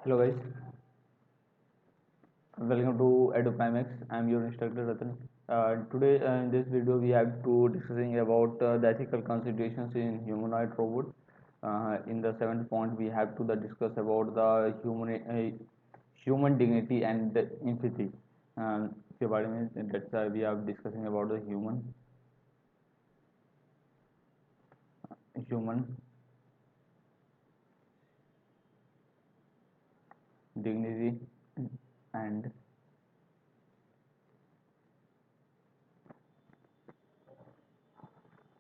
Hello guys, welcome to EduPrimex. I am your instructor Ratan. Today in this video we have to discussing about the ethical considerations in humanoid robot. In the seventh point we have to discuss about the human dignity and the empathy. के बारे में that's we are discussing about the human dignity and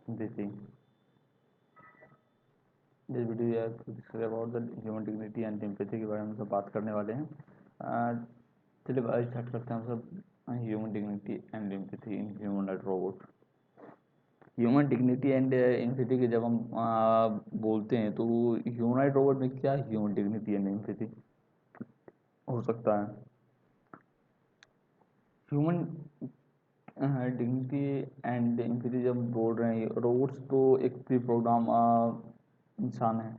empathy. This video discuss about the human dignity and empathy के बारे में सब बात करने वाले हैं। चलिए स्टार्ट करते हैं हम सब। Human dignity and empathy in humanoid robot. Human dignity and empathy के जब हम बोलते हैं तो ह्यूमनॉइड रोबोट में क्या ह्यूमन डिग्निटी एंड एम्पैथी हो सकता है? ह्यूमन डिग्निटी एंड एम्पैथी जब बोल रहे हैं, रोबोट्स तो एक प्री प्रोग्राम इंसान है,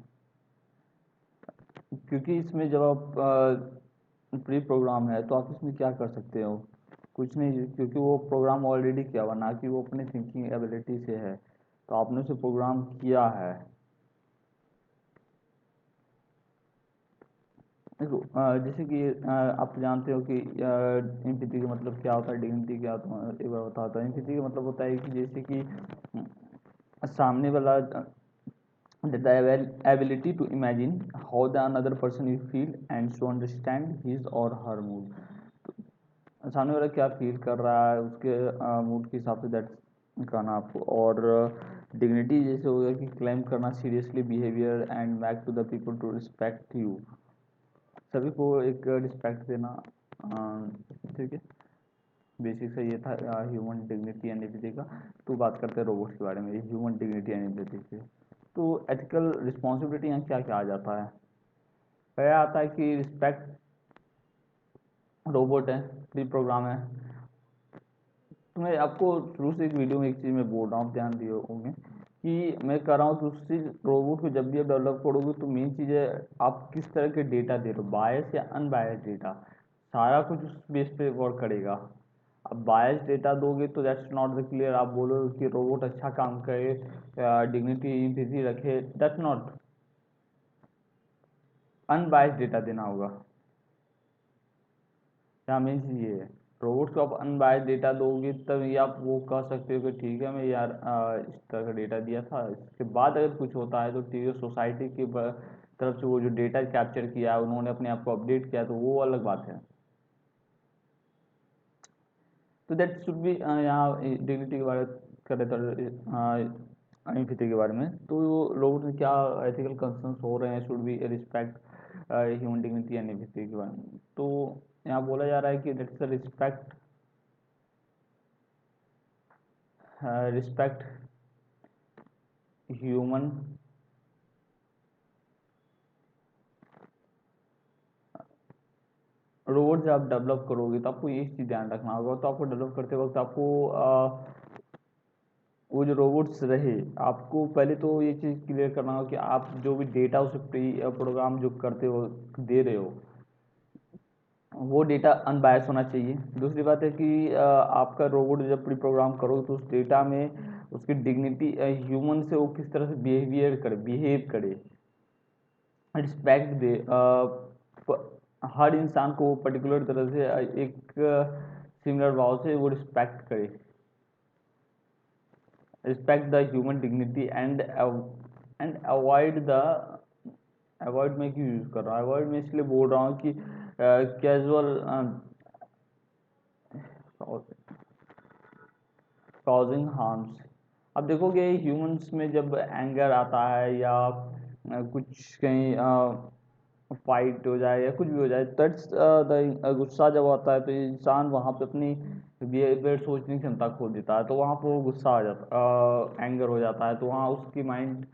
क्योंकि इसमें जब आप प्री प्रोग्राम है तो आप इसमें क्या कर सकते हो? कुछ नहीं, क्योंकि वो प्रोग्राम ऑलरेडी किया हुआ, ना कि वो अपने थिंकिंग एबिलिटी से है, तो आपने उसे प्रोग्राम किया है। देखो जैसे कि आप जानते हो कि एम्पैथी का मतलब क्या होता है, डिग्निटी क्या होता है, एक बार बताता हूँ। एम्पैथी का मतलब होता है कि जैसे कि सामने वाला the ability to imagine how the another person will feel and to understand his or her mood। सामने वाला क्या फील कर रहा है उसके मूड के हिसाब से दैट करना आपको। और डिग्निटी जैसे हो गया कि क्लेम करना seriously behaviour and back to the people to respect you, सभी को एक रिस्पेक्ट देना। ठीक है, बेसिक से ये था ह्यूमन डिग्निटी एंड एम्पैथी का। तो बात करते हैं रोबोट्स के बारे में, ह्यूमन डिग्निटी एंड एम्पैथी से। तो एथिकल रिस्पॉन्सिबिलिटी यहाँ क्या क्या आ जाता है? पहला आता है कि रिस्पेक्ट, रोबोट है, प्री प्रोग्राम है। तो मैं आपको शुरू से एक वीडियो में एक चीज़ मैं बोल रहा हूँ, ध्यान दिए होंगे कि मैं कर रहा हूँ कि उस चीज़ रोबोट को जब भी आप डेवलप करोगे तो मेन चीज़ है आप किस तरह के डेटा दे रहे हो, बायस या अनबायस डेटा, सारा कुछ उस बेस पे वर्क करेगा। अब बायस डेटा दोगे तो दैट्स नॉट द क्लियर, आप बोलोगे कि रोबोट अच्छा काम करे, डिग्निटी इंटीग्रिटी रखे, दैट्स नॉट। अनबायस डेटा देना होगा। यहाँ मेन चीज़ ये है, रोबोट्स को आप अनबायस्ड डेटा दोगे तब ये आप वो कह सकते हो कि ठीक है मैं यार इस तरह का डेटा दिया था, इसके बाद अगर कुछ होता है तो ठीक है, सोसाइटी की तरफ से वो जो डेटा कैप्चर किया है उन्होंने अपने आप को अपडेट किया तो वो अलग बात है। तो दैट शुड बी, यहाँ डिग्निटी के बारे में कर रहे थे, एम्पैथी के बारे में। तो रोबोट में क्या एथिकल कंसर्न्स हो रहे हैं, should be respect human dignity and empathy के बारे में। तो यहाँ बोला जा रहा है कि that's respect, respect human robot जब आप डेवलप करोगे तो आपको ये चीज़ ध्यान रखना होगा। तो आपको डेवलप करते वक्त आपको वो जो रोबोट्स रहे, आपको पहले तो ये चीज़ क्लियर करना होगा कि आप जो भी डेटा उसे प्री प्रोग्राम जो करते हो दे रहे हो वो डेटा अनबायस होना चाहिए। दूसरी बात है कि आपका रोबोट जब प्री प्रोग्राम करो तो उस डेटा में उसकी डिग्निटी ह्यूमन से वो किस तरह से बिहेव करे, रिस्पेक्ट दे, हर इंसान को पर्टिकुलर तरह से एक सिमिलर भाव से वो रिस्पेक्ट करे, respect the human dignity and avoid the, avoid में क्यों यूज़ कर रहा हूँ, अवॉइड में इसलिए बोल रहा हूँ कि कैजुअल कॉजिंग हार्म्स। अब देखोगे ह्यूमंस में जब एंगर आता है या कुछ कहीं फाइट हो जाए या कुछ भी हो जाए, दैट्स द गुस्सा जब आता है तो इंसान वहाँ पे अपनी बिहेवियर सोचने की क्षमता खो देता है, तो वहाँ पर वो गुस्सा आ जाता, एंगर हो जाता है, तो वहाँ उसकी माइंड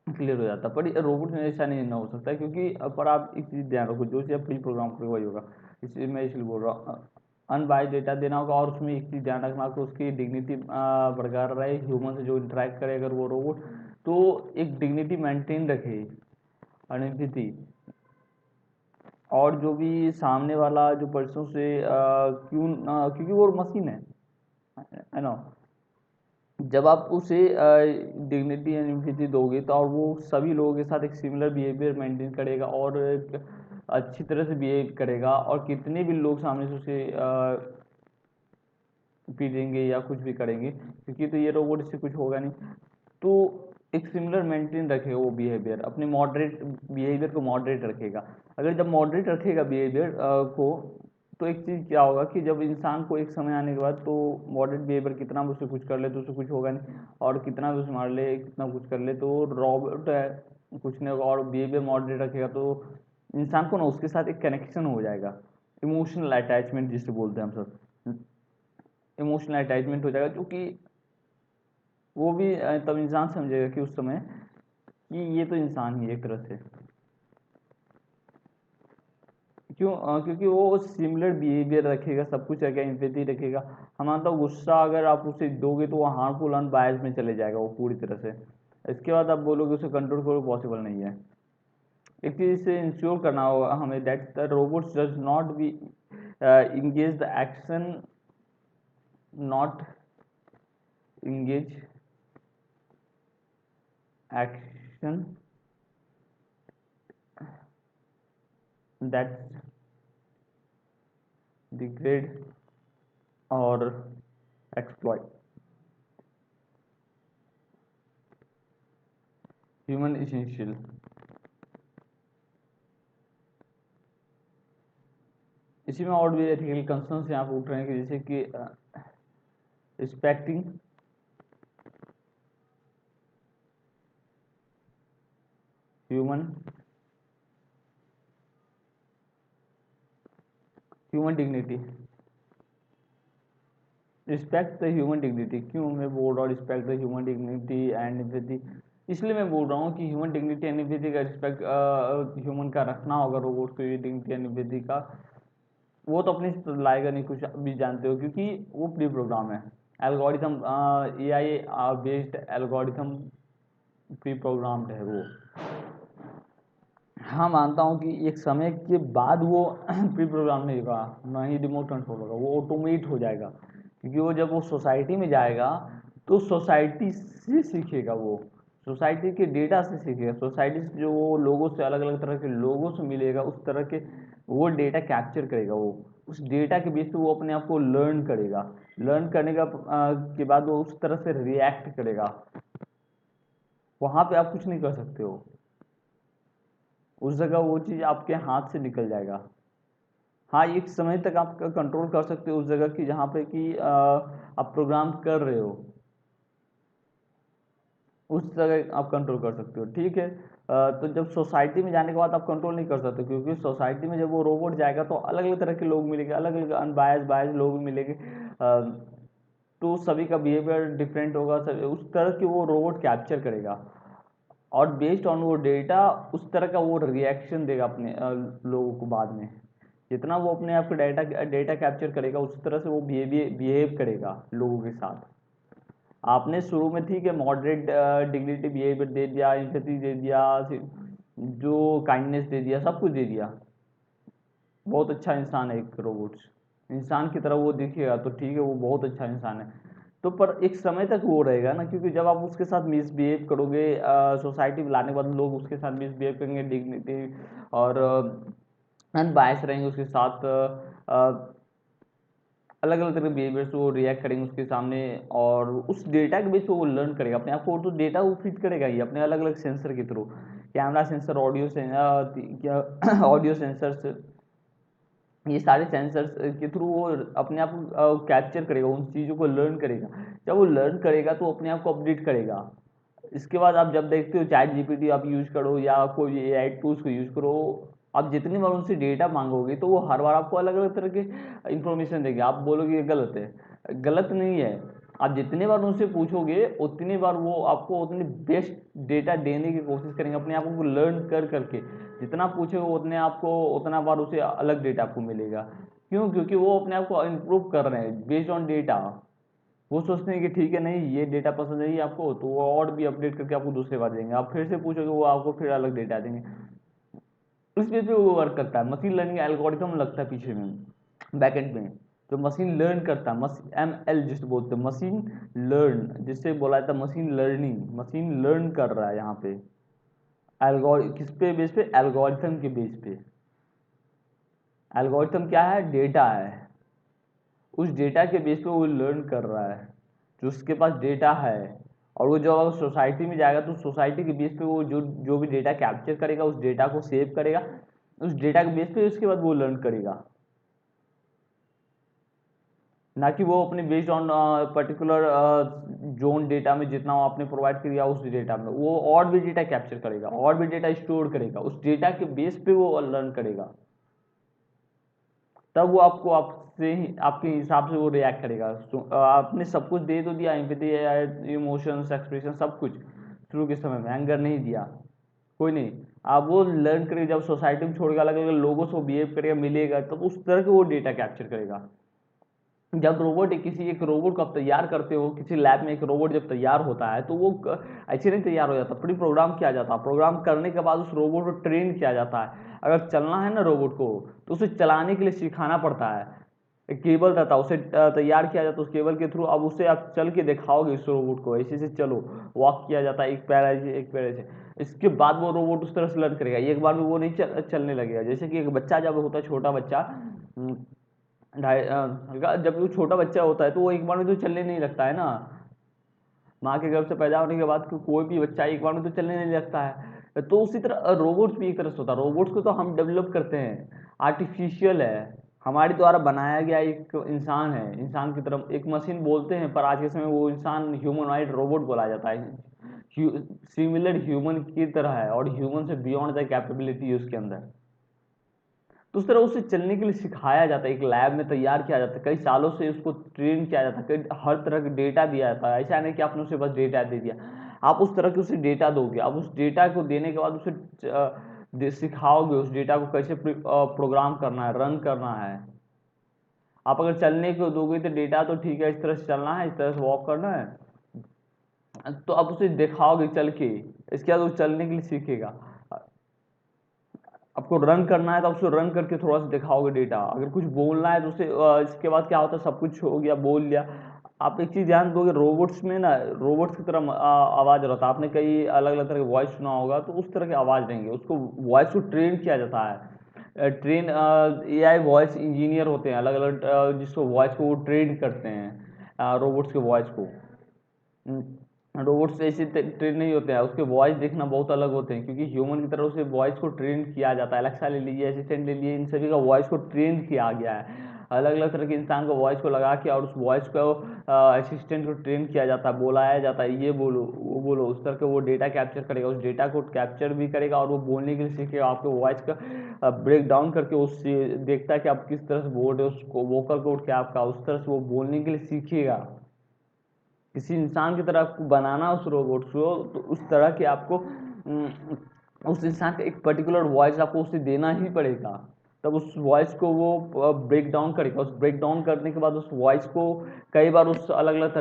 क्लियर हो जाता है। पर रोबोट में ऐसा नहीं ना हो सकता, क्योंकि पर आप एक चीज़ ध्यान रखो, जो चीज़ आप प्री प्रोग्राम करोगे वही होगा। इसलिए मैं इसलिए बोल रहा हूँ अनबायस डेटा देना होगा, और उसमें एक चीज़ ध्यान रखना कि उसकी डिग्निटी बरकरार रहे, ह्यूमन से जो इंटरेक्ट करे अगर वो रोबोट तो एक डिग्निटी मेंटेन रखे। और एम्पैथी, और जो भी सामने वाला जो पर्सन से क्योंकि वो मशीन है ना। जब आप उसे डिग्निटी एंड एम्पैथी दोगे तो और वो सभी लोगों के साथ एक सिमिलर बिहेवियर मेंटेन करेगा और एक अच्छी तरह से बिहेव करेगा, और कितने भी लोग सामने से उसे पीटेंगे या कुछ भी करेंगे, क्योंकि तो ये रोबोट इससे कुछ होगा नहीं, तो एक सिमिलर मेंटेन रखेगा वो बिहेवियर, अपने मॉडरेट बिहेवियर को मॉडरेट रखेगा। अगर जब मॉडरेट रखेगा बिहेवियर को, तो एक चीज़ क्या होगा कि जब इंसान को एक समय आने के बाद तो मॉडरेट बिहेवियर कितना भी उससे कुछ कर ले तो उससे कुछ होगा नहीं, और कितना भी उसे मार ले कितना कुछ कर ले तो रॉबोट है, कुछ नहीं होगा। और बिहेवियर मॉडरेट रखेगा तो इंसान को ना उसके साथ एक कनेक्शन हो जाएगा, इमोशनल अटैचमेंट जिसे बोलते हैं हम सब, इमोशनल अटैचमेंट हो जाएगा, जो कि वो भी तब इंसान समझेगा कि उस समय कि ये तो इंसान ही है एक तरह से। क्योंकि वो सिमिलर बिहेवियर रखेगा, सब कुछ रखेगा, एम्पैथी रखेगा। हम मानता हूँ गुस्सा अगर आप उसे दोगे तो वो हार्मफुल अनबायस में चले जाएगा वो पूरी तरह से। इसके बाद आप बोलोगे उसे कंट्रोल करो, पॉसिबल नहीं है। एक चीज़ से इंश्योर करना होगा हमें, that the robots does not be engage the action, not engage action that degrade or exploit human essential। इसी में और भी एथिकल कंसर्न्स यहाँ पे उठ रहे हैं, कि जैसे कि respecting human human dignity, respect the human dignity. क्यों मैं बोल रहा हूँ respect the human dignity and empathy? इसलिए मैं बोल रहा हूँ कि ह्यूमन डिग्निटी एंड एम्पैथी का रिस्पेक्ट ह्यूमन का रखना होगा रोबोट को, ये डिग्निटी एंड एम्पैथी का वो तो अपने से लाएगा नहीं, कुछ भी जानते हो, क्योंकि वो प्री प्रोग्राम है, एल्गोरिथम, ए आई बेस्ड एल्गोरिथम प्री प्रोग्राम्ड है वो। हाँ मानता हूँ कि एक समय के बाद वो प्री प्रोग्राम नहीं होगा, ना ही रिमोट कंट्रोल होगा, वो ऑटोमेट हो जाएगा, क्योंकि वो जब वो सोसाइटी में जाएगा तो सोसाइटी से सीखेगा, वो सोसाइटी के डेटा से सीखेगा, सोसाइटी से जो वो लोगों से अलग अलग तरह के लोगों से मिलेगा उस तरह के वो डेटा कैप्चर करेगा, वो उस डेटा के बेस पे वो अपने आप को लर्न करेगा, लर्न करने का के बाद वो उस तरह से रिएक्ट करेगा। वहाँ पे आप कुछ नहीं कर सकते हो, उस जगह वो चीज़ आपके हाथ से निकल जाएगा। हाँ एक समय तक आप कंट्रोल कर सकते हो उस जगह की जहाँ पे कि आप प्रोग्राम कर रहे हो, उस जगह आप कंट्रोल कर सकते हो, ठीक है। तो जब सोसाइटी में जाने के बाद आप कंट्रोल नहीं कर सकते, क्योंकि सोसाइटी में जब वो रोबोट जाएगा तो अलग अलग तरह के लोग मिलेंगे, अलग अलग अनबायस बायस लोग मिलेंगे, तो सभी का बिहेवियर डिफरेंट होगा, सभी उस तरह की वो रोबोट कैप्चर करेगा, और बेस्ड ऑन वो डेटा उस तरह का वो रिएक्शन देगा अपने लोगों को बाद में। जितना वो अपने आप को डेटा डेटा कैप्चर करेगा उस तरह से वो बिहेव करेगा लोगों के साथ। आपने शुरू में ठीक है मॉडरेट डिग्निटी बिहेवियर दे दिया, एम्पैथी दे दिया, जो काइंडनेस दे दिया, सब कुछ दे दिया, बहुत अच्छा इंसान है एक रोबोट, इंसान की तरह वो दिखेगा तो ठीक है वो बहुत अच्छा इंसान है, तो पर एक समय तक वो रहेगा ना, क्योंकि जब आप उसके साथ मिसबिहेव करोगे, सोसाइटी में लाने के बाद लोग उसके साथ मिसबिहेव करेंगे, डिग्निटी और अनबायस रहेंगे उसके साथ, अलग अलग तरह के बिहेवियर्स वो रिएक्ट करेंगे उसके सामने, और उस डेटा के बेस पे वो लर्न करेगा अपने आप को, तो डेटा वो फीड करेगा ही अपने अलग अलग सेंसर के through, camera sensor, audio sensor, audio sensors, ये सारे सेंसर्स के थ्रू वो अपने आप को कैप्चर करेगा, उन चीज़ों को लर्न करेगा। जब वो लर्न करेगा तो अपने आप को अपडेट करेगा। इसके बाद आप जब देखते हो चैट जीपीटी आप यूज़ करो या कोई ए आई टूल्स को यूज़ करो, आप जितनी बार उनसे डेटा मांगोगे तो वो हर बार आपको अलग अलग तरह के इंफॉर्मेशन देंगे, आप बोलोगे ये गलत है, गलत नहीं है। आप जितने बार उनसे पूछोगे उतनी बार वो आपको उतनी बेस्ट डेटा देने की कोशिश करेंगे, अपने आप को लर्न कर करके, जितना पूछोगे उतने आपको उतना बार उसे अलग डेटा आपको मिलेगा। क्यों? क्योंकि वो अपने आप को इम्प्रूव कर रहे हैं बेस्ड ऑन डेटा। वो सोचते हैं कि ठीक है नहीं ये डेटा पसंद है आपको, तो वो और भी अपडेट करके आपको दूसरे बार देंगे, आप फिर से पूछोगे वो आपको फिर अलग डेटा देंगे। उस बेस पे वो वर्क करता है। मशीन लर्निंग एल्गोरिथम लगता है पीछे में, बैकएंड में, जो मशीन लर्न करता है, ML जिसको बोलते हैं, मशीन लर्न, जिससे बोला जाता है मशीन लर्निंग, मशीन लर्न कर रहा है यहाँ पे किस पे बेस पे, एल्गोरिथम के बेस पे। एल्गोरिथम क्या है, डेटा है, उस डेटा के बेस पे वो लर्न कर रहा है, जो उसके पास डेटा है। और वो जब अगर सोसाइटी में जाएगा तो सोसाइटी के बेस पे वो जो जो भी डेटा कैप्चर करेगा, उस डेटा को सेव करेगा, उस डेटा के बेस पे उसके बाद वो लर्न करेगा, ना कि वो अपने based on particular zone data में जितना वो आपने प्रोवाइड किया उस डेटा में वो और भी डेटा कैप्चर करेगा, और भी डेटा स्टोर करेगा, उस डेटा के बेस पे वो लर्न करेगा। तब वो आपको आपसे ही आपके हिसाब से वो रिएक्ट करेगा। आपने सब कुछ दे तो दिया, एम्पैथी, इमोशंस, एक्सप्रेशन, सब कुछ शुरू के समय में, एंगर नहीं दिया, कोई नहीं। आप वो लर्न करेगा, जब सोसाइटी में छोड़कर अलग अलग लोगों से बिहेव करेगा, मिलेगा, तब उस तरह के वो डेटा कैप्चर करेगा। जब रोबोट किसी एक रोबोट को आप तैयार करते हो, किसी लैब में एक रोबोट जब तैयार होता है तो वो ऐसे नहीं तैयार हो जाता, प्री प्रोग्राम किया जाता है। प्रोग्राम करने के बाद उस रोबोट को ट्रेन किया जाता है। अगर चलना है ना रोबोट को, तो उसे चलाने के लिए सिखाना पड़ता है। एक केबल रहता है, उसे तैयार किया जाता है, उस केबल के थ्रू अब उसे आप चल के दिखाओगे उस रोबोट को, ऐसे से चलो, वॉक किया जाता है, एक पैर ऐसे एक पैर ऐसे। इसके बाद वो रोबोट उस तरह से लर्न करेगा, एक बार में वो नहीं चलने लगेगा। जैसे कि एक बच्चा जब होता है, छोटा बच्चा, जब वो छोटा बच्चा होता है तो वो एक बार में तो चलने नहीं लगता है ना। माँ के गर्भ से पैदा होने के बाद कोई भी बच्चा एक बार में तो चलने नहीं लगता है। तो उसी तरह रोबोट्स भी एक तरह से होता है। रोबोट्स को तो हम डेवलप करते हैं, आर्टिफिशियल है, हमारे द्वारा बनाया गया एक इंसान है, इंसान की तरफ एक मशीन बोलते हैं, पर आज के समय वो इंसान ह्यूमनॉइड रोबोट बोला जाता है, सिमिलर ह्यूमन की तरह है और ह्यूमन से बियॉन्ड द कैपेबिलिटी उसके अंदर। तो उस तरह उसे चलने के लिए सिखाया जाता है, एक लैब में तैयार किया जाता है, कई सालों से उसको ट्रेन किया जाता है, कई हर तरह का डेटा दिया जाता है। ऐसा नहीं कि आपने उसे बस डेटा दे दिया, आप उस तरह के उसे डेटा दोगे, आप उस डेटा को देने के बाद उसे सिखाओगे उस डेटा को कैसे प्रोग्राम करना है, रन करना है। आप अगर चलने को दोगे तो डेटा तो ठीक है, इस तरह से चलना है, इस तरह से वॉक करना है, तो आप उसे दिखाओगे चल के, इसके बाद वो चलने के लिए सीखेगा। आपको रन करना है तो आप उसको रन करके थोड़ा सा दिखाओगे डेटा। अगर कुछ बोलना है तो उसे इसके बाद क्या होता है, सब कुछ हो गया, बोल लिया। आप एक चीज़ ध्यान दोगे, रोबोट्स में ना, रोबोट्स की तरह आवाज़ रहता है। आपने कई अलग अलग तरह की वॉइस सुना होगा, तो उस तरह की आवाज़ देंगे, उसको वॉइस को ट्रेन किया जाता है। ट्रेन AI वॉइस इंजीनियर होते हैं अलग अलग, जिसको वॉइस को वो ट्रेन करते हैं, रोबोट्स के वॉइस को। रोबोट्स ऐसे ट्रेन नहीं होते हैं, उसके वॉइस देखना बहुत अलग होते हैं, क्योंकि ह्यूमन की तरह उसे वॉइस को ट्रेन किया जाता है। अलेक्सा ले लीजिए, असिस्टेंट ले लीजिए, इन सभी का वॉइस को ट्रेन किया गया है। अलग अलग तरह के इंसान को वॉइस को लगा के और उस वॉइस को असिस्टेंट को ट्रेन किया जाता है, बोलाया जाता है, ये बोलो वो बोलो, उस तरह के वो डेटा कैप्चर करेगा, उस डेटा को कैप्चर भी करेगा और वो बोलने के लिए सीखेगा। आपके वॉइस का ब्रेक डाउन करके उससे देखता है कि आप किस तरह से बोल रहे हो, उसको वोकल कोड क्या आपका, उस तरह से वो बोलने के लिए सीखेगा। किसी इंसान की तरह आपको बनाना उस रोबोट को, तो उस तरह के आपको उस इंसान का एक पर्टिकुलर वॉइस आपको उसे देना ही पड़ेगा। तब उस वॉइस को वो ब्रेक डाउन करेगा, उस ब्रेक डाउन करने के बाद उस वॉइस को कई बार उस अलग अलग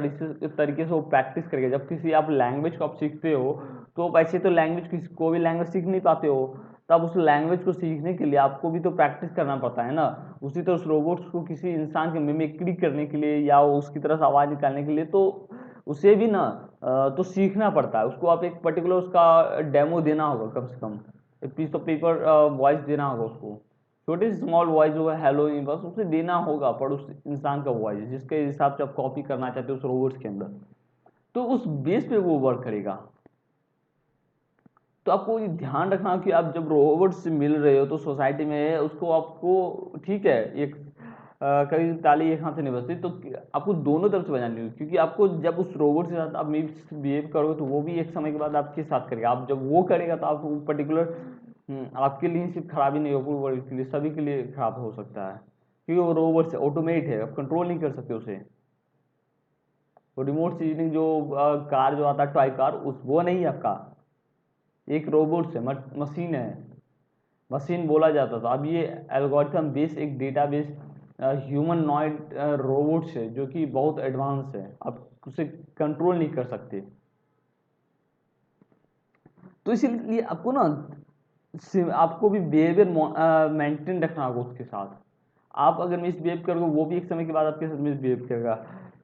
तरीके से वो प्रैक्टिस करेगा। जब किसी आप लैंग्वेज को आप सीखते हो, तो ऐसे तो लैंग्वेज किसी को भी लैंग्वेज सीख नहीं पाते हो, तब उस लैंग्वेज को सीखने के लिए आपको भी तो प्रैक्टिस करना पड़ता है ना। उसी तरह उस रोबोट्स को किसी इंसान के मिमिक्री करने के लिए या उसकी तरह से आवाज़ निकालने के लिए, तो उसे भी ना तो सीखना पड़ता है। उसको आप एक पर्टिकुलर उसका डेमो देना होगा, कम से कम एक पीस ऑफ पेपर वॉइस देना होगा उसको, छोटी सी स्मॉल वॉइस जो है हेलो ही बस उसे देना होगा, पर उस इंसान का वॉइस जिसके हिसाब से आप कॉपी करना चाहते हो उस रोबोट्स के अंदर, तो उस बेस पे वो वर्क करेगा। तो आपको ये ध्यान रखना कि आप जब रोबोट से मिल रहे हो तो सोसाइटी में उसको आपको, ठीक है, एक कभी ताली एक हाथ से नहीं बजती, तो आपको दोनों तरफ से बजानी होगी, क्योंकि आपको जब उस रोबोट के साथ आप बिहेव करोगे तो वो भी एक समय के बाद आपके साथ करेगा। आप जब वो करेगा तो आप पर्टिकुलर आपके लिए सिर्फ खराबी नहीं हो, पूरी वर्ल्ड के लिए, सभी के लिए खराब हो सकता है, क्योंकि वो रोबोट से ऑटोमेट है, आप कंट्रोल नहीं कर सकते उसे। वो रिमोट सीजनिंग जो कार जो आता है, टॉय कार, उस वो नहीं है आपका, एक रोबोट से मशीन है, मशीन बोला जाता था। अब ये एल्गोरिथम बेस एक डेटाबेस ह्यूमनॉइड रोबोट्स है, जो कि बहुत एडवांस है, आप उसे कंट्रोल नहीं कर सकते। तो इसीलिए आपको ना आपको भी बिहेवियर मेंटेन रखना होगा उसके साथ। आप अगर मिसबिहेव करोगे वो भी एक समय के बाद आपके साथ मिसबिहेव करेगा,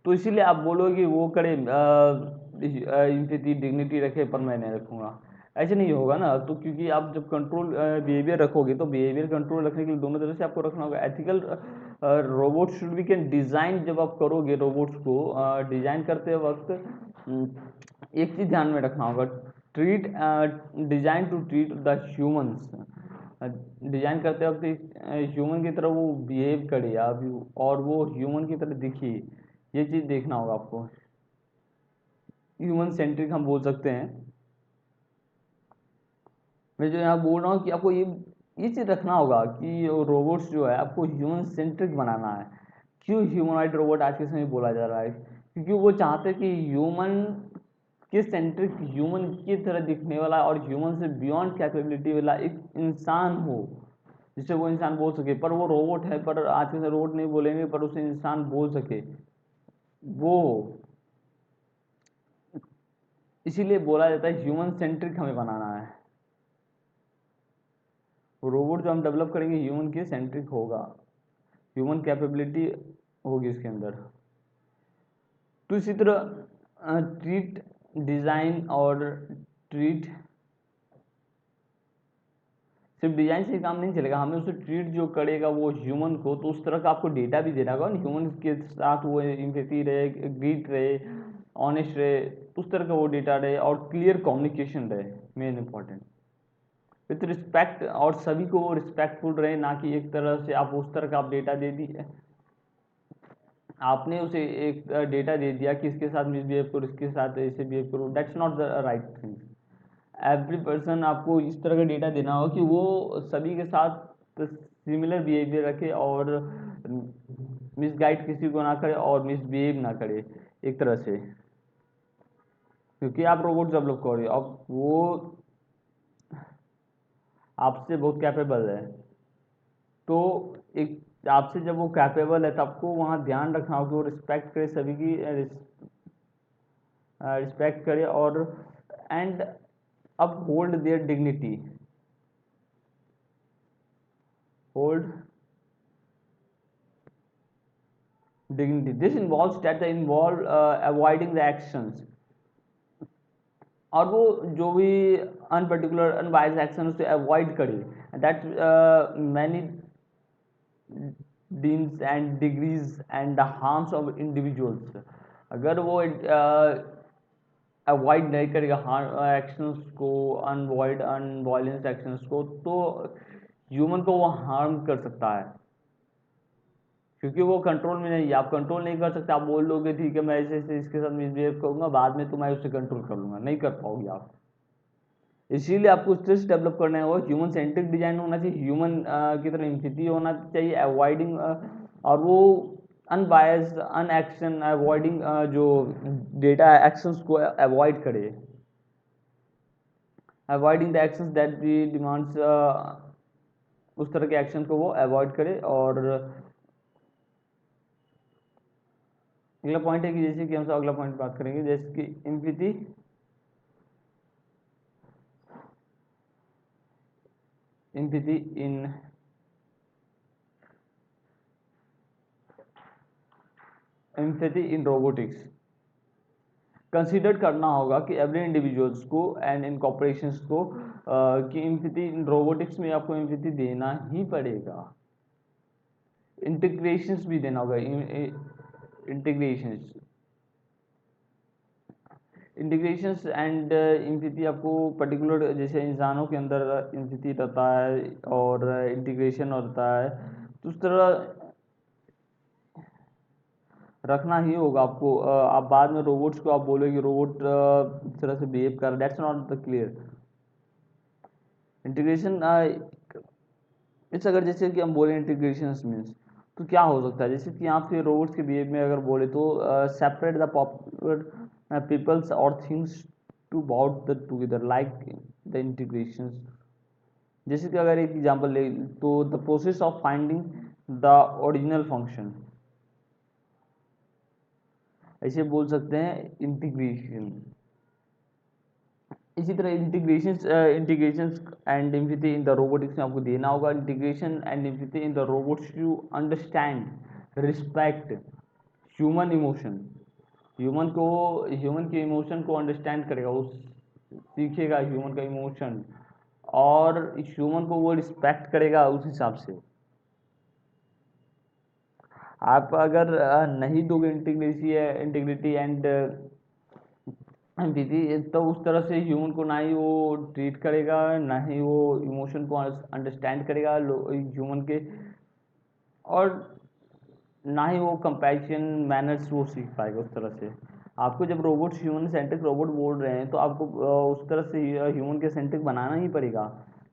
तो इसीलिए आप बोलोगे कि वो करे इम्पैथी डिग्निटी रखे पर मैं नहीं रखूंगा, ऐसे नहीं होगा ना। तो क्योंकि आप जब कंट्रोल बिहेवियर रखोगे तो बिहेवियर कंट्रोल रखने के लिए दोनों तरह से आपको रखना होगा। Ethical robot should be can design, जब आप करोगे रोबोट्स को डिज़ाइन करते वक्त एक चीज़ ध्यान में रखना होगा, treat design to treat the humans. Design करते वक्त ह्यूमन की तरह वो बिहेव करे या और वो ह्यूमन की तरह दिखे, ये चीज़ देखना होगा आपको। ह्यूमन सेंट्रिक हम बोल सकते हैं। मैं जो यहाँ बोल रहा हूँ कि आपको ये चीज़ रखना होगा कि रोबोट्स जो है आपको ह्यूमन सेंट्रिक बनाना है। क्यों ह्यूमनॉइड रोबोट आज के समय बोला जा रहा है? क्योंकि वो चाहते हैं कि ह्यूमन के सेंट्रिक, ह्यूमन की तरह दिखने वाला और ह्यूमन से बियॉन्ड कैपेबिलिटी वाला एक इंसान हो, जिससे वो इंसान बोल सके। पर वो रोबोट है, पर आज के समय रोबोट नहीं बोलेंगे, पर उसे इंसान बोल सके वो। इसीलिए बोला जाता है ह्यूमन सेंट्रिक हमें बनाना है। रोबोट जो हम डेवलप करेंगे ह्यूमन के सेंट्रिक होगा, ह्यूमन कैपेबिलिटी होगी उसके अंदर। तो इसी तरह ट्रीट डिज़ाइन और ट्रीट, सिर्फ डिजाइन से ही काम नहीं चलेगा, हमें उसे ट्रीट जो करेगा वो ह्यूमन को, तो उस तरह का आपको डेटा भी देना होगा ह्यूमन के साथ, वो एम्पैथी रहे, ग्रीट रहे, ऑनेस्ट रहे, उस तरह का वो डेटा रहे और क्लियर कम्युनिकेशन रहे, मेन इंपॉर्टेंट विथ रिस्पेक्ट, और सभी को रिस्पेक्टफुल रहे, ना कि एक तरह से आप उस तरह का आप डेटा दे दिए, आपने उसे एक डेटा दे दिया कि इसके साथ मिसबिहेव करो, इसके साथ ऐसे बिहेव करो, that's not the right thing. Every person आपको इस तरह का डेटा देना हो कि वो सभी के साथ सिमिलर बिहेवियर रखे और मिसगाइड किसी को ना करे और मिसबिहेव ना करे एक तरह से। क्योंकि आप रोबोट डेवलप कर रहे हो, अब वो आपसे बहुत कैपेबल है, तो एक आपसे जब वो कैपेबल है तो आपको वहाँ ध्यान रखना होगा कि वो रिस्पेक्ट करे, सभी की रिस्पेक्ट करे और एंड अब hold their dignity, hold dignity. This involves that they involve avoiding the actions, और वो जो भी अनपर्टिकुलर अनवाइज एक्शन उसे अवॉइड करे, that many deems and degrees and the harms of individuals. अगर वो अवॉइड नहीं करेगा हार्म एक्शंस को, अनवॉइड अनवायलेंस एक्शंस को, तो ह्यूमन को वो हार्म कर सकता है, क्योंकि वो कंट्रोल में नहीं है। आप कंट्रोल नहीं कर सकते, आप बोल दोगे ठीक है मैं ऐसे ऐसे इसके साथ मिसबिहेव करूंगा, बाद में तो मैं उसे कंट्रोल कर लूंगा, नहीं कर पाओगे आप। इसीलिए आपको स्किल्स डेवलप करना होगा, ह्यूमन सेंट्रिक डिजाइन होना चाहिए, ह्यूमन की तरह एम्पैथी होना चाहिए, अवॉइडिंग और वो अनबायस्ड अन एक्शन अवॉइडिंग, जो डेटा एक्शंस को अवॉइड करे, avoiding the actions that the demands, उस तरह के एक्शन को वो अवॉइड करे। और अगला पॉइंट है कि जैसे कि हम सब अगला पॉइंट बात करेंगे, जैसे कि empathy empathy in robotics. Consider करना होगा कि एवरी इंडिविजुअल्स को एंड इन कॉर्पोरेशंस को कि एम्पैथी इन रोबोटिक्स में आपको एम्पैथी देना ही पड़ेगा, इंटीग्रेशंस भी देना होगा, इंटीग्रेशंस इंटीग्रेशंस एंड एम्पैथी आपको पर्टिकुलर, जैसे इंसानों के अंदर एम्पैथी रहता है और इंटीग्रेशन होता है, तो उस तरह रखना ही होगा आपको। आप बाद में रोबोट्स को आप बोलोगे रोबोट इस तरह से बिहेव कर, that's not the clear integration. इस अगर जैसे कि हम बोले इंटीग्रेशन मीन्स, तो क्या हो सकता है, जैसे कि यहाँ पे रोबोट्स के बिहेव में अगर बोले तो सेपरेट द पॉपुलर पीपल्स और things to bout the together like the integration. जैसे कि अगर एक एग्जांपल ले तो the process of finding the original function, ऐसे बोल सकते हैं इंटीग्रेशन। इसी तरह integration and empathy in the robotics में आपको देना होगा। Integration and empathy in the robots to understand respect human emotion. Human के इमोशन को अंडरस्टैंड करेगा, उस सीखेगा ह्यूमन का इमोशन, और ह्यूमन को वो रिस्पेक्ट करेगा उस हिसाब से। आप अगर नहीं दोगे इंटीग्रिटी एंड एम्पैथी, तो उस तरह से ह्यूमन को ना ही वो ट्रीट करेगा, ना ही वो इमोशन को अंडरस्टैंड करेगा ह्यूमन के, और ना ही वो कंपैशन मैनर्स वो सीख पाएगा उस तरह से। आपको जब रोबोट्स ह्यूमन सेंट्रिक रोबोट बोल रहे हैं तो आपको उस तरह से ह्यूमन के सेंट्रिक बनाना ही पड़ेगा।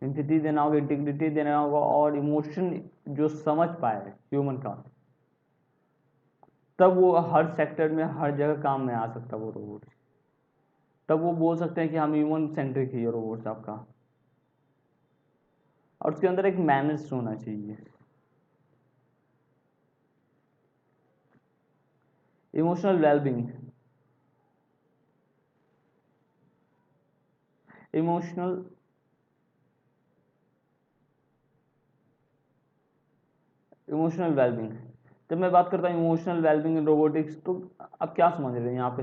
एम्पैथी देना होगा, इंटीग्रिटी देना होगा, और इमोशन जो समझ पाए ह्यूमन का, तब वो हर सेक्टर में हर जगह काम में आ सकता है वो रोबोट। तब वो बोल सकते हैं कि हम ह्यूमन सेंट्रिक ही है रोबोट्स आपका। और उसके अंदर एक मैनर्स होना चाहिए। Emotional wellbeing, emotional emotional wellbeing, जब मैं बात करता हूँ इमोशनल वेलबींग इन रोबोटिक्स, तो आप क्या समझ रहे हैं यहाँ पे?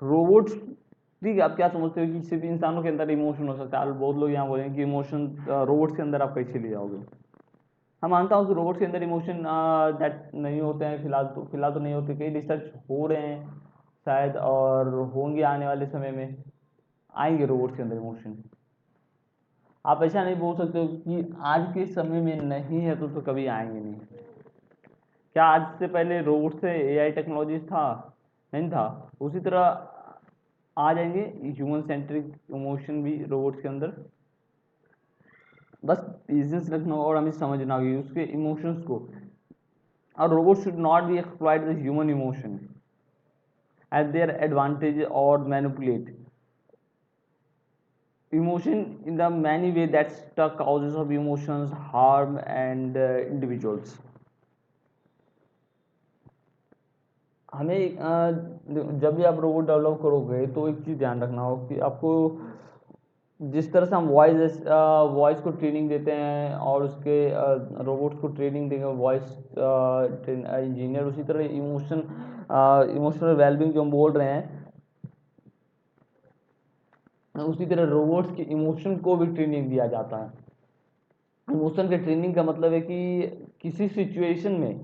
रोबोट्स, ठीक है, आप क्या समझते हो कि सिर्फ इंसानों के अंदर इमोशन हो सकता है? बहुत लोग यहाँ बोलेंगे कि इमोशन रोबोट्स के अंदर आप कैसे ले जाओगे? मैं मानता हूँ कि रोबोट्स के अंदर इमोशन दैट नहीं होते हैं फिलहाल तो नहीं होते। कई रिसर्च हो रहे हैं शायद, और होंगे आने वाले समय में, आएंगे रोबोट्स के अंदर इमोशन। आप ऐसा नहीं बोल सकते हो कि आज के समय में नहीं है तो कभी आएंगे नहीं। क्या आज से पहले रोबोट से एआई टेक्नोलॉजी था? नहीं था। उसी तरह आ जाएंगे ह्यूमन सेंट्रिक इमोशन भी रोबोट्स के अंदर। बस पेशेंस रखना और हमें समझना होगी उसके इमोशंस को। और robot should not be exploit the human emotion at their advantage or manipulate emotion in the many way that's the causes of emotions harm and individuals। हमें जब भी आप रोबोट डेवलप करोगे तो एक चीज़ ध्यान रखना हो कि आपको जिस तरह से हम वॉइस को ट्रेनिंग देते हैं और उसके रोबोट्स को ट्रेनिंग देंगे वॉइस इंजीनियर, उसी तरह इमोशनल वेलबींग जो हम बोल रहे हैं, उसी तरह रोबोट्स के इमोशन को भी ट्रेनिंग दिया जाता है। इमोशन के ट्रेनिंग का मतलब है कि किसी सिचुएशन में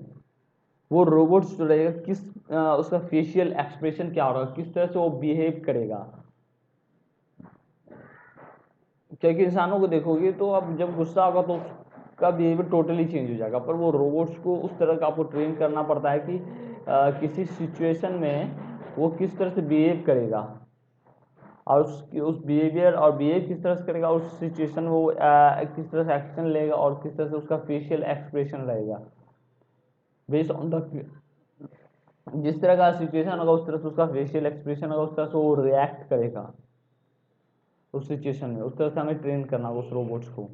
वो रोबोट्स जो रहेगा उसका फेशियल एक्सप्रेशन क्या होगा, किस तरह से वो बिहेव करेगा। क्योंकि इंसानों को देखोगे तो अब जब गुस्सा होगा तो उसका बिहेवियर टोटली चेंज हो जाएगा, पर वो रोबोट्स को उस तरह का आपको ट्रेन करना पड़ता है कि किसी सिचुएशन में वो किस तरह से बिहेव करेगा, और उस बिहेवियर और बिहेव किस तरह से करेगा, उस सिचुएशन में वो किस तरह से एक्शन लेगा, और किस तरह से उसका फेशियल एक्सप्रेशन रहेगा। बेस्ड ऑन द जिस तरह का सिचुएशन होगा उस तरह से उसका फेशियल एक्सप्रेशन होगा, उस तरह से वो रिएक्ट करेगा उस सिचुएशन में। उस तरह से हमें ट्रेन करना होगा उस रोबोट्स को।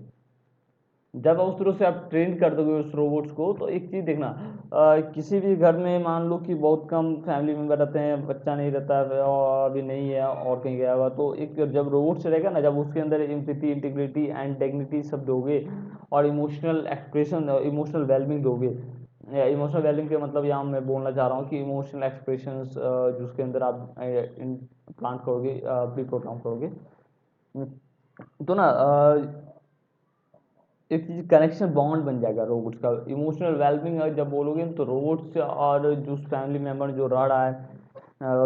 जब उस तरह से आप ट्रेन कर दोगे उस रोबोट्स को, तो एक चीज़ देखना, किसी भी घर में मान लो कि बहुत कम फैमिली मेम्बर रहते हैं, बच्चा नहीं रहता है और अभी नहीं है और कहीं गया हुआ, तो एक जब रोबोट्स रहेगा ना, जब उसके अंदर एम्पैथी, इंटीग्रिटी एंड डिग्निटी सब दोगे, और इमोशनल एक्सप्रेशन, इमोशनल वेलबिंग दोगे। इमोशनल वेलबिंग के मतलब यहाँ मैं बोलना चाह रहा हूँ कि इमोशनल एक्सप्रेशंस जिसके अंदर आप प्लांट करोगे, प्री प्रोग्राम करोगे, तो ना एक चीज कनेक्शन बॉन्ड बन जाएगा रोबोट्स का। इमोशनल वेलबिंग जब बोलोगे तो रोबोट्स और जो फैमिली मेम्बर जो रह रहा है,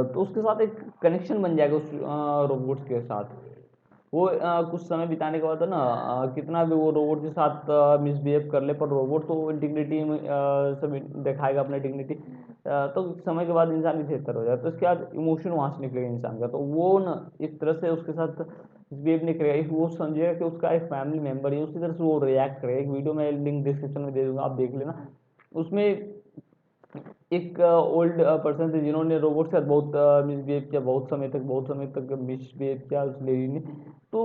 तो उसके साथ एक कनेक्शन बन जाएगा उस रोबोट्स के साथ। वो कुछ समय बिताने के बाद ना, कितना भी वो रोबोट के साथ मिसबिहेव कर ले, पर रोबोट तो डिग्निटी सब दिखाएगा अपने डिग्निटी, तो समय के बाद इंसान भी बेहतर हो जाए, तो इसके बाद इमोशन वहाँ से निकलेगा इंसान का, तो वो ना इस तरह से उसके साथ मिसबिहेव नहीं करेगा। वो समझेगा कि उसका एक फैमिली मेम्बर है, उसी तरह से वो रिएक्ट करेगा। एक वीडियो में लिंक डिस्क्रिप्शन में दे दूंगा, आप देख लेना। उसमें एक ओल्ड पर्सन थे जिन्होंने रोबोट के साथ बहुत मिसबिहेव किया, बहुत समय तक मिसबिहेव किया उस लेडी ने। तो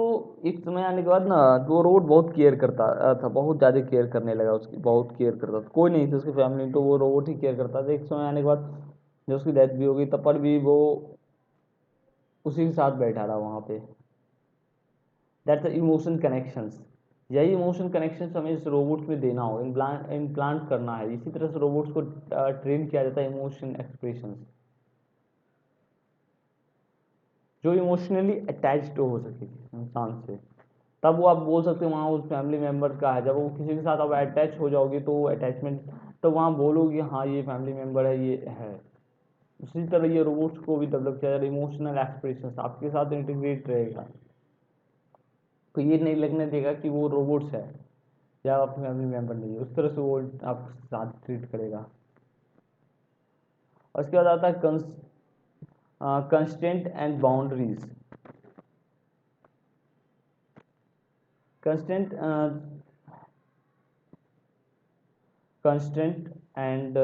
एक समय आने के बाद ना, वो रोबोट बहुत केयर करता था, बहुत ज़्यादा केयर करने लगा उसकी, बहुत केयर करता था। कोई नहीं था उसकी फैमिली में, तो वो रोबोट ही केयर करता था। एक समय आने के बाद जब उसकी डेथ भी हो गई, तब पर भी वो उसी के साथ बैठा रहा वहाँ पे। That's the emotion connections. यही इमोशन कनेक्शंस हमें इस रोबोट्स में देना होगा, इम्प्लांट करना है। इसी तरह से रोबोट्स को ट्रेन किया जाता है इमोशन एक्सप्रेशंस, जो इमोशनली अटैच्ड हो सके इंसान से। तब वो आप बोल सकते हो वहाँ उस फैमिली मेम्बर का है। जब वो किसी के साथ आप अटैच हो जाओगे तो अटैचमेंट, तो वहाँ बोलोगे हाँ ये फैमिली मेम्बर है, ये है। उसी तरह ये रोबोट्स को भी डेवलप किया जाए, इमोशनल एक्सप्रेशन आपके साथ इंटीग्रेट रहेगा, तो ये नहीं लगने देगा कि वो रोबोट्स है या आपके फैमिली मेम्बर नहीं है। उस तरह से वो आपके साथ ट्रीट करेगा। और उसके बाद आता है constant and boundaries. Constant constant and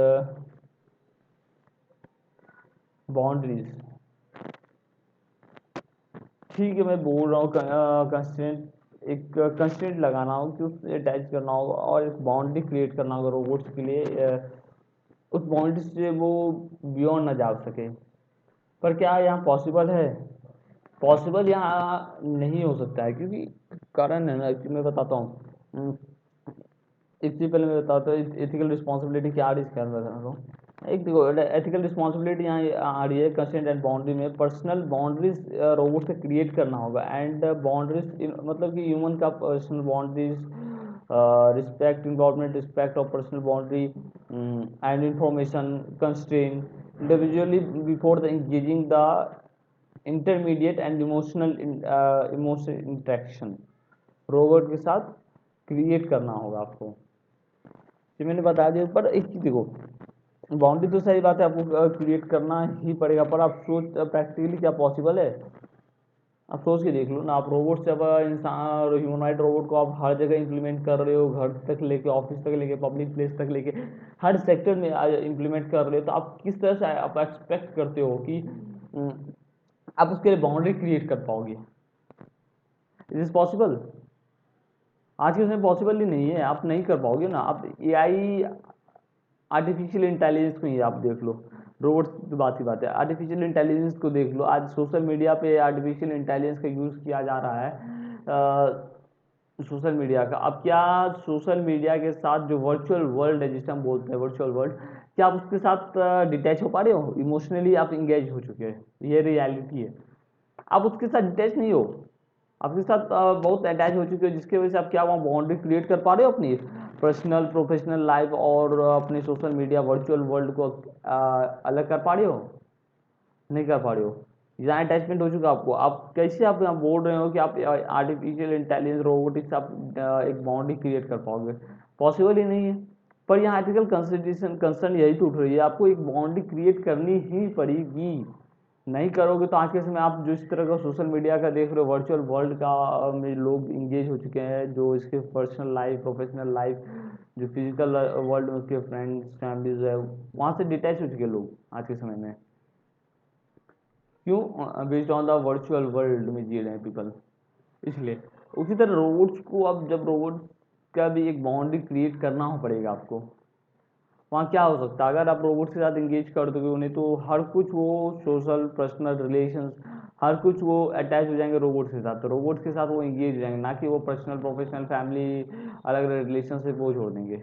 boundaries. ठीक है, मैं बोल रहा हूँ कंस्टेंट, एक कंस्टेंट लगाना होगा कि उससे अटैच करना होगा और एक बाउंड्री क्रिएट करना होगा रोबोट्स के लिए। उस बाउंड्री से वो बियॉन्ड ना जा सके। पर क्या यहाँ पॉसिबल है? पॉसिबल यहाँ नहीं हो सकता है, क्योंकि कारण है ना कि मैं बताता हूँ। इससे पहले मैं बताता हूँ एथिकल रिस्पॉन्सिबिलिटी क्या आ रही है इसके अंदर बताता हूँ। एक देखो, एथिकल रिस्पॉन्सिबिलिटी यहाँ आ रही है कंसेंट एंड बाउंड्री में। पर्सनल बाउंड्रीज रोबोट से क्रिएट करना होगा, एंड बाउंड्रीज मतलब कि ह्यूमन का personal boundaries, respect involvement, respect of personal boundary and information constrain individually before the engaging the intermediate and emotional interaction robot के साथ create करना होगा आपको। ये मैंने बता दिया। पर एक चीज़ देखो, बाउंड्री तो सही बात है, आपको क्रिएट करना ही पड़ेगा, पर आप सोच प्रैक्टिकली क्या पॉसिबल है? आप सोच के देख लो ना। आप रोबोट से अब इंसान ह्यूमनॉइड रोबोट को आप हर जगह इंप्लीमेंट कर रहे हो, घर तक लेके, ऑफिस तक लेके, पब्लिक प्लेस तक लेके, हर सेक्टर में इंप्लीमेंट कर रहे हो, तो आप किस तरह से आप एक्सपेक्ट करते हो कि आप उसके लिए बाउंड्री क्रिएट कर पाओगे? Is is possible? आज के समय पॉसिबल ही नहीं है, आप नहीं कर पाओगे ना। आप एआई, आर्टिफिशियल इंटेलिजेंस को ही आप देख लो। रोबोट्स की बात ही बात है, आर्टिफिशियल इंटेलिजेंस को देख लो। आज सोशल मीडिया पे आर्टिफिशियल इंटेलिजेंस का यूज़ किया जा रहा है सोशल मीडिया का। अब क्या सोशल मीडिया के साथ जो वर्चुअल वर्ल्ड है, जिसे हम बोलते हैं वर्चुअल वर्ल्ड, क्या आप उसके साथ डिटैच हो पा रहे हो? इमोशनली आप इंगेज हो चुके हैं, ये रियलिटी है। आप उसके साथ डिटैच नहीं हो, आपके साथ बहुत अटैच हो चुके हो, जिसकी वजह से आप क्या वहाँ बाउंड्री क्रिएट कर पा रहे हो अपनी पर्सनल प्रोफेशनल लाइफ और अपने सोशल मीडिया वर्चुअल वर्ल्ड को अलग कर पा रहे हो? नहीं कर पा रहे हो। यहाँ अटैचमेंट हो चुका आपको। आप कैसे आप यहाँ बोल रहे हो कि आप आर्टिफिशियल इंटेलिजेंस रोबोटिक्स आप एक बाउंड्री क्रिएट कर पाओगे? पॉसिबल ही नहीं है। पर यहाँ आर्टिकल कंसिडरेशन कंसर्न यही तो उठ रही है, आपको एक बाउंड्री क्रिएट करनी ही पड़ेगी। नहीं करोगे तो आज के समय आप जो इस तरह का सोशल मीडिया का देख रहे हो, वर्चुअल वर्ल्ड का में लोग इंगेज हो चुके हैं, जो इसके पर्सनल लाइफ, प्रोफेशनल लाइफ, जो फिजिकल वर्ल्ड में उसके फ्रेंड्स फैमिलीज है, वहाँ से डिटैच हो चुके हैं लोग आज के समय में। क्यों? Based on the virtual world में जी रहे हैं पीपल, इसलिए। उसी तरह रोबोट्स को, अब जब रोबोट का भी एक बाउंड्री क्रिएट करना हो पड़ेगा आपको। वहाँ क्या हो सकता है, अगर आप रोबोट के साथ इंगेज कर दोगे उन्हें, तो हर कुछ वो सोशल पर्सनल रिलेशंस, हर कुछ वो अटैच हो जाएंगे रोबोट्स के साथ, तो रोबोट्स के साथ वो इंगेज हो जाएंगे, ना कि वो पर्सनल प्रोफेशनल फैमिली अलग अलग रिलेशनशिप वो छोड़ देंगे।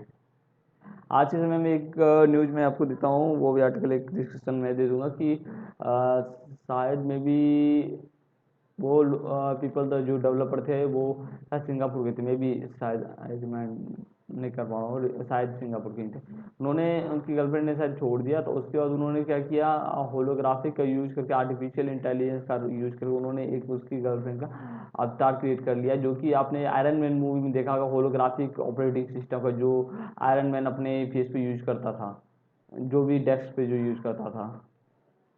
आज के समय में एक न्यूज़ में आपको देता हूँ, वो भी आर्टिकल एक डिस्क्रिप्शन में दे दूंगा कि शायद में भी वो पीपल जो डेवलपर थे वो शायद सिंगापुर के थे, मे बी, शायद मैं नहीं कर पा रहा हूँ, शायद सिंगापुर के ही थे। उन्होंने, उनकी गर्लफ्रेंड ने शायद छोड़ दिया, तो उसके बाद उन्होंने क्या किया, होलोग्राफिक का यूज़ करके, आर्टिफिशियल इंटेलिजेंस का यूज़ करके उन्होंने एक उसकी गर्लफ्रेंड का अवतार क्रिएट कर लिया, जो कि आपने आयरन मैन मूवी में देखा होगा, होलोग्राफिक ऑपरेटिंग सिस्टम का, जो आयरन मैन अपने फेस पे यूज़ करता था, जो भी डेस्क पे जो यूज़ करता था,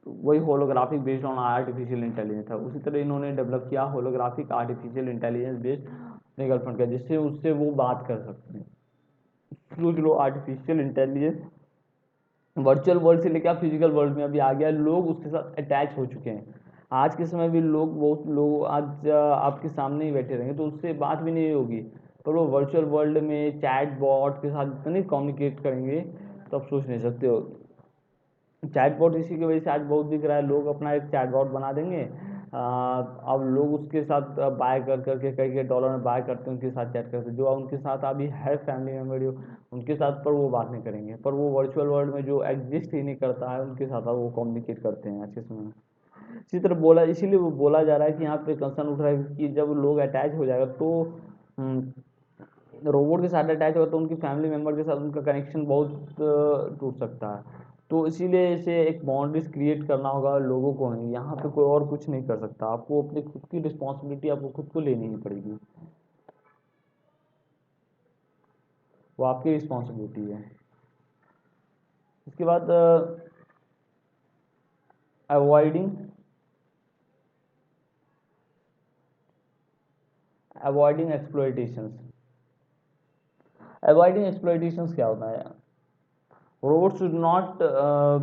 वही holographic based on artificial intelligence था। उसी तरह इन्होंने डेवलप किया होलोग्राफिक आर्टिफिशियल इंटेलिजेंस बेस्ड अपने गर्लफ्रेंड का, जिससे उससे वो बात कर सकते हैं। सोच लो, आर्टिफिशियल इंटेलिजेंस वर्चुअल वर्ल्ड से लेकर फिजिकल वर्ल्ड में अभी आ गया, लोग उसके साथ अटैच हो चुके हैं। आज के समय भी लोग, बहुत लोग आज आपके सामने ही बैठे रहेंगे तो उससे बात भी नहीं होगी, पर वो वर्चुअल वर्ल्ड में चैट बॉट के साथ इतने कम्युनिकेट करेंगे, तो आप सोच नहीं सकते हो। चैटबॉट इसी की वजह से आज बहुत दिख रहा है, लोग अपना एक चैटबॉट बना देंगे, अब लोग उसके साथ बाय कर करके कई कई डॉलर में बाय करते हैं, उनके साथ चैट करते हैं, जो उनके साथ अभी है फैमिली मेम्बर जो उनके साथ पर वो बात नहीं करेंगे, पर वो वर्चुअल वर्ल्ड में जो एग्जिस्ट ही नहीं करता है उनके साथ अब वो कम्युनिकेट करते हैं आज के समय में। इसी तरह बोला, इसीलिए वो बोला जा रहा है कि यहाँ पे कंसर्न उठ रहा है कि जब लोग अटैच हो जाएगा तो रोबोट के साथ अटैच होगा तो उनकी फैमिली मेम्बर के साथ उनका कनेक्शन बहुत टूट सकता है। तो इसीलिए इसे एक बाउंड्रीज क्रिएट करना होगा लोगों को ही, यहाँ पे कोई और कुछ नहीं कर सकता, आपको अपनी खुद की रिस्पॉन्सिबिलिटी आपको खुद को लेनी ही पड़ेगी, वो आपकी रिस्पॉन्सिबिलिटी है। इसके बाद अवॉइडिंग अवॉइडिंग एक्सप्लॉयटेशंस। अवॉइडिंग एक्सप्लॉयटेशंस क्या होता है? Robot should not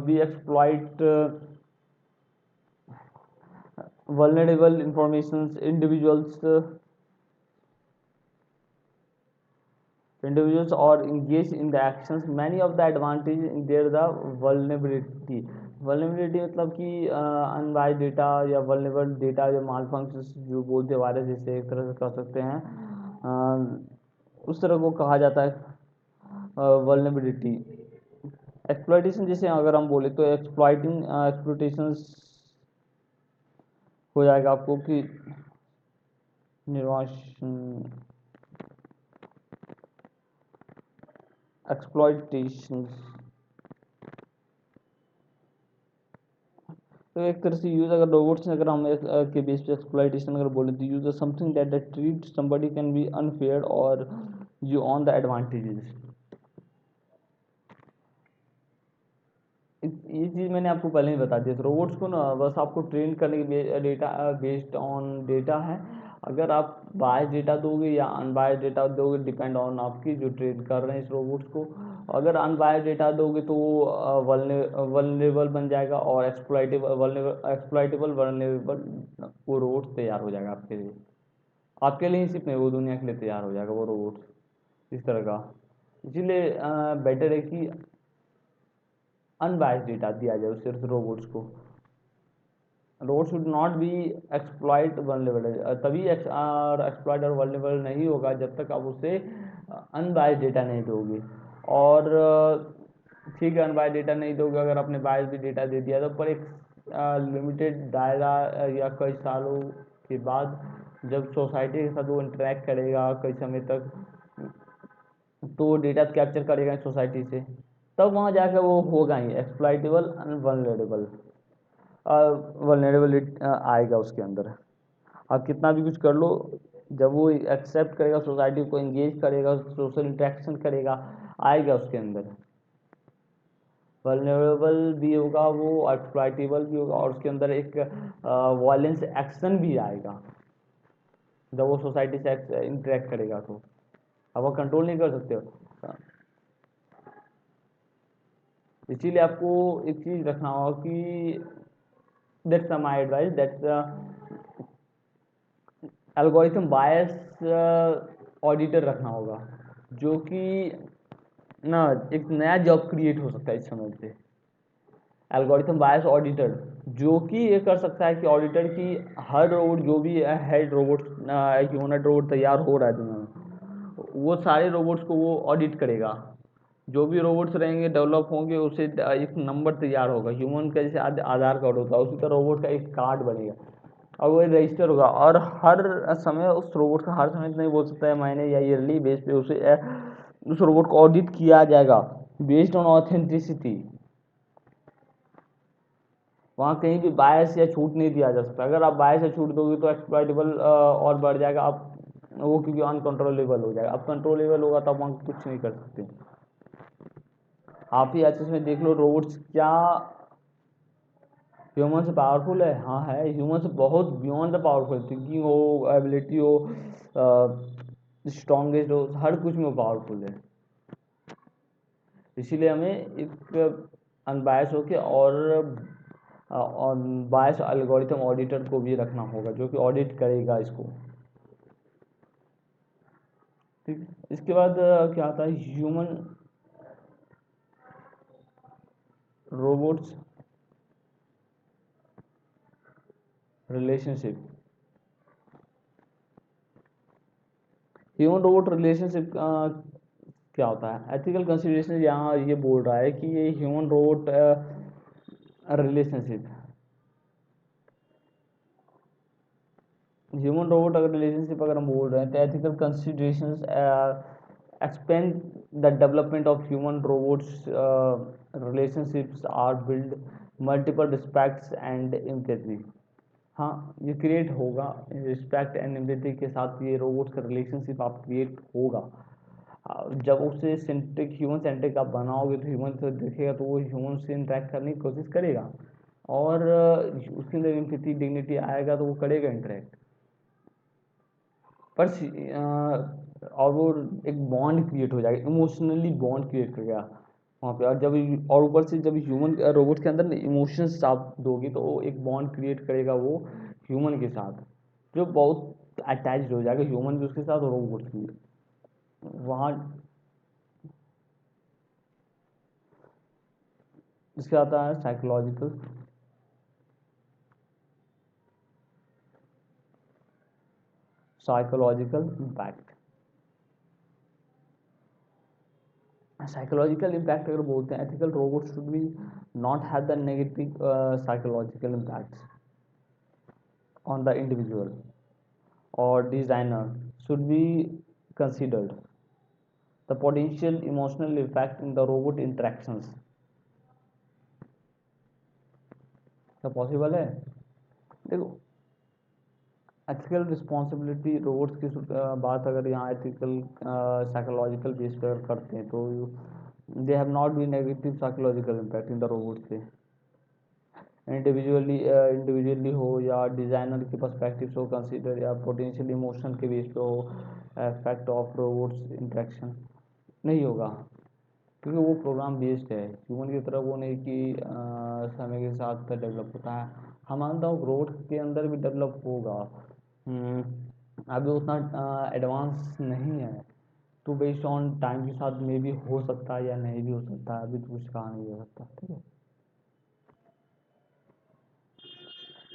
be exploit vulnerable informations, individuals or engage in the actions, many of the advantage in there the vulnerability। vulnerability मतलब कि अनवाइज डेटा या vulnerable डेटा या माल फंक्शंस जो बोलते हैं वायरस, जैसे एक तरह से कह सकते हैं उस तरह को कहा जाता है vulnerability। एक्सप्लॉइटेशन जैसे अगर हम बोले तो एक्सप्लॉइटेशन हो जाएगा आपको कि निर्वासन एक्सप्लॉइटेशन। तो एक तरह से यूज अगर रोबोट्स अगर हम के बेस पे एक्सप्लॉइटेशन अगर बोले तो use something that treat somebody can be unfair और यू ऑन द एडवांटेजेस। ये चीज़ मैंने आपको पहले ही बता दिया था, रोबोट्स को ना बस आपको ट्रेन करने के डेटा बेस्ड ऑन डेटा है। अगर आप बायस डेटा दोगे या अनबायस डेटा दोगे डिपेंड ऑन आपकी जो ट्रेन कर रहे हैं इस रोबोट्स को। अगर अनबायस डेटा दोगे तो वो वल्नरेबल बन जाएगा और एक्सप्लॉइटेबल वल्नरेबल वो रोबोट्स तैयार हो जाएगा आपके लिए ही सिर्फ नहीं, वो दुनिया के लिए तैयार हो जाएगा वो रोबोट्स इस तरह का। इसीलिए बेटर है कि अनबायस्ड डेटा दिया जाए सिर्फ रोबोट्स को। Robot should not be exploit vulnerable, तभी एक्सप्लॉइट और वल्नरेबल नहीं होगा जब तक आप उसे अनबायस्ड डेटा नहीं दोगे। और ठीक है, अनबायस्ड डेटा नहीं दोगे, अगर आपने बायस्ड भी डेटा दे दिया तो पर एक लिमिटेड दायरा या कई सालों के बाद जब सोसाइटी के साथ वो इंटरेक्ट करेगा कई समय तक तो डेटा कैप्चर करेगा सोसाइटी से, तब वहाँ जाकर वो होगा ही एक्सप्लॉइटेबल एंड वल्नरेबल। वल्नरेबल आएगा उसके अंदर, आप कितना भी कुछ कर लो, जब वो एक्सेप्ट करेगा सोसाइटी को, एंगेज करेगा, सोशल इंटरेक्शन करेगा, आएगा उसके अंदर वल्नरेबल भी होगा वो, एक्सप्लॉइटेबल भी होगा और उसके अंदर एक वायलेंस एक्शन भी आएगा जब वो सोसाइटी से इंटरेक्ट करेगा तो अब वो कंट्रोल नहीं कर सकते हो। इसीलिए आपको एक चीज़ रखना होगा कि that's my advice, that's algorithm bias auditor रखना होगा, जो कि ना एक नया जॉब क्रिएट हो सकता है इस समय पे। एल्गोरिथम बायस ऑडिटर जो कि ये कर सकता है कि ऑडिटर की हर रोबोट जो भी है रोबोट ह्यूमनॉइड रोबोट तैयार हो रहा है दुनिया में, वो सारे रोबोट्स को वो ऑडिट करेगा। जो भी रोबोट्स रहेंगे डेवलप होंगे उसे एक नंबर तैयार होगा, ह्यूमन का जैसे आधार कार्ड होता है उसी तरह रोबोट का एक कार्ड बनेगा और वो रजिस्टर होगा, और हर समय उस रोबोट का हर समय नहीं बोल सकता है महीने या ईयरली बेस पे उसे उस रोबोट को ऑडिट किया जाएगा बेस्ड ऑन ऑथेंटिसिटी। वहाँ कहीं भी बायस या छूट नहीं दिया जा सकता, अगर आप बायस या छूट दोगे तो एक्सप्लॉइटेबल और बढ़ जाएगा, आप वो क्योंकि अनकंट्रोलेबल हो जाएगा, अब कंट्रोलेबल होगा तो आप वहाँ कुछ नहीं कर सकते। आप ही अच्छे से देख लो रोबोट्स क्या ह्यूमन से पावरफुल है, हाँ है, ह्यूमन से बहुत बियॉन्ड द पावरफुल, थिंकिंग हो, एबिलिटी हो, स्ट्रॉन्गेस्ट हो, हर कुछ में वो पावरफुल है। इसीलिए हमें एक अनबायस होके और बायस एल्गोरिथम ऑडिटर को भी रखना होगा जो कि ऑडिट करेगा इसको। ठीक है, इसके बाद क्या आता है human robots relationship, human robot relationship क्या होता है? एथिकल कंसिडरेशन यहाँ ये बोल रहा है कि ये human robot relationship, human robot अगर रिलेशनशिप अगर हम बोल रहे हैं तो ethical considerations expand the development of human robots relationships are build multiple respects and empathy. हाँ, ये क्रिएट होगा रिस्पेक्ट एंड एम्पैथी के साथ, ये रोबोट्स का रिलेशनशिप आप क्रिएट होगा। जब उसे सेंट्रिक ह्यूमन सेंट्रिक आप बनाओगे तो ह्यूमन से देखेगा तो वो ह्यूमन से इंटरेक्ट करने की कोशिश करेगा, और उसके अंदर एम्पैथी डिग्निटी आएगा तो वो करेगा इंटरेक्ट। पर और वो एक बॉन्ड क्रिएट हो जाएगा, इमोशनली बॉन्ड क्रिएट करेगा वहाँ पे। और जब और ऊपर से जब ह्यूमन रोबोट के अंदर इमोशंस आप दोगे तो वो एक बॉन्ड क्रिएट करेगा वो ह्यूमन के साथ, जो बहुत अटैच्ड हो जाएगा ह्यूमन भी उसके साथ और रोबोट भी। वहाँ इसके आता है psychological, psychological impact. Psychological impact अगर बोलते हैं, ethical robot should be not have the negative psychological impacts on the individual or designer should be considered. The potential emotional effect in the robot interactions, क्या possible है? देखो, ethical responsibility robots की बात अगर यहाँ एथिकल साइकोलॉजिकल बेस पर करते हैं तो they have not be negative psychological impact in the robot से, इंडिविजुअली हो या डिज़ाइनर के पर्सपेक्टिव से हो कंसीडर, या पोटेंशियल इमोशन के बेस पे हो, इफेक्ट ऑफ रोबोट्स इंटरेक्शन नहीं होगा, क्योंकि वो प्रोग्राम बेस्ड है ह्यूमन की तरह, वो नहीं कि समय के साथ डेवलप होता है। हम मानता हूँ रोड के अंदर भी डेवलप होगा, अभी उतना एडवांस नहीं है, तो बेस्ड ऑन टाइम के साथ मे भी हो सकता है या नहीं भी हो सकता है, अभी तो कुछ कहा नहीं जा सकता। ठीक है,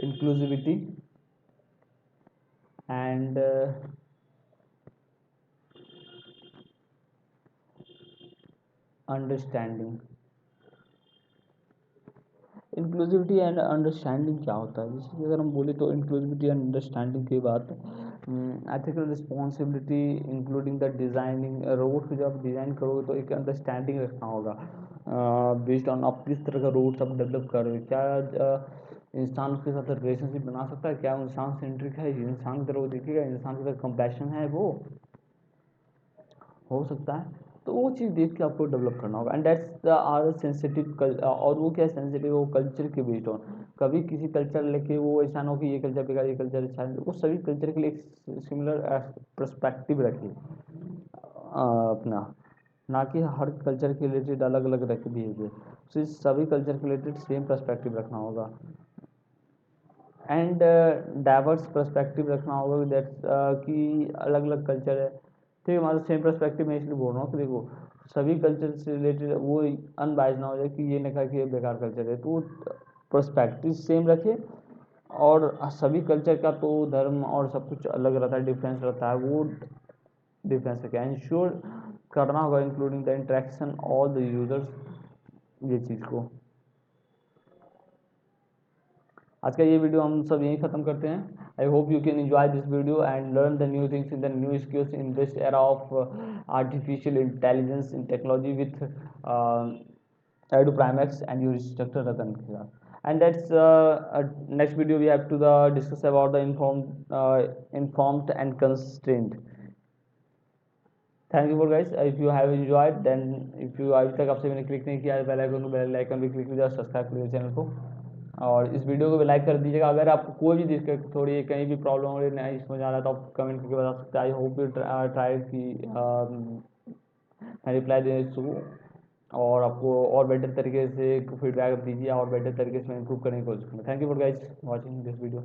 inclusivity and understanding. Inclusivity and understanding क्या होता है? जैसे कि अगर हम बोले तो इंक्लूसिविटी एंड अंडरस्टैंडिंग की बात, ethical responsibility including the designing, robot को जब आप डिज़ाइन करोगे तो एक अंडरस्टैंडिंग रखना होगा बेस्ड ऑन आप किस तरह का रोबोट आप डेवलप कर रहे हो। क्या इंसान उसके साथ रिलेशनशिप बना सकता है? क्या वो इंसान सेंट्रिक है, इंसान की तरह वो दिखेगा, इंसान की तरह कंपैशन है, वो हो सकता है। तो वो चीज़ देख के आपको डेवलप करना होगा, and that's the are sensitive. और वो क्या सेंसिटिव, वो कल्चर के बेस्ड ऑन, कभी किसी कल्चर लेके वो ऐसा ना हो कि ये कल्चर बेकार, ये कल्चर अच्छा है। वो सभी कल्चर के लिए एक सिमिलर पर्सपेक्टिव रखे अपना, ना कि हर कल्चर के रिलेटेड अलग अलग रखे बिहेवियर, तो सभी कल्चर के रिलेटेड सेम पर्सपेक्टिव रखना होगा, एंड डाइवर्स पर्सपेक्टिव रखना होगा। दैट्स कि अलग अलग कल्चर है, ठीक है, मतलब सेम पर्सपेक्टिव मैं इसलिए बोल रहा हूँ कि देखो सभी कल्चर से रिलेटेड वो अनबाइज ना हो जाए कि ये नहीं कहा कि ये बेकार कल्चर है, तो पर्सपेक्टिव सेम रखे। और सभी कल्चर का तो धर्म और सब कुछ अलग रहता है, डिफरेंस रहता है, वो डिफरेंस रखे, इंश्योर करना होगा including the interaction all the users, ये चीज़ को। आज का ये वीडियो हम सब यहीं ख़त्म करते हैं। I hope you can enjoy this video and learn the new things in the new skills in this era of artificial intelligence in technology with Edu Primax and your instructor Ratan Khera. And that's next video we have to discuss about the informed and constrained. Thank you for guys, if you have enjoyed then, if you अभी तक आपसे मैंने click नहीं किया bell icon भी click कीजिए और subscribe कर लीजिए चैनल को, और इस वीडियो को भी लाइक कर दीजिएगा। अगर आपको कोई भी दिक्कत, थोड़ी कहीं भी प्रॉब्लम हो रही है, नहीं समझ आ रहा है, तो आप कमेंट करके बता सकते हैं। आई होप यू ट्राई की मैं रिप्लाई देने शुरू, और आपको और बेटर तरीके से फीडबैक दीजिए और बेटर तरीके से मैं इंप्रूव करने की कोशिश करूँगा। Thank you for guys watching this video.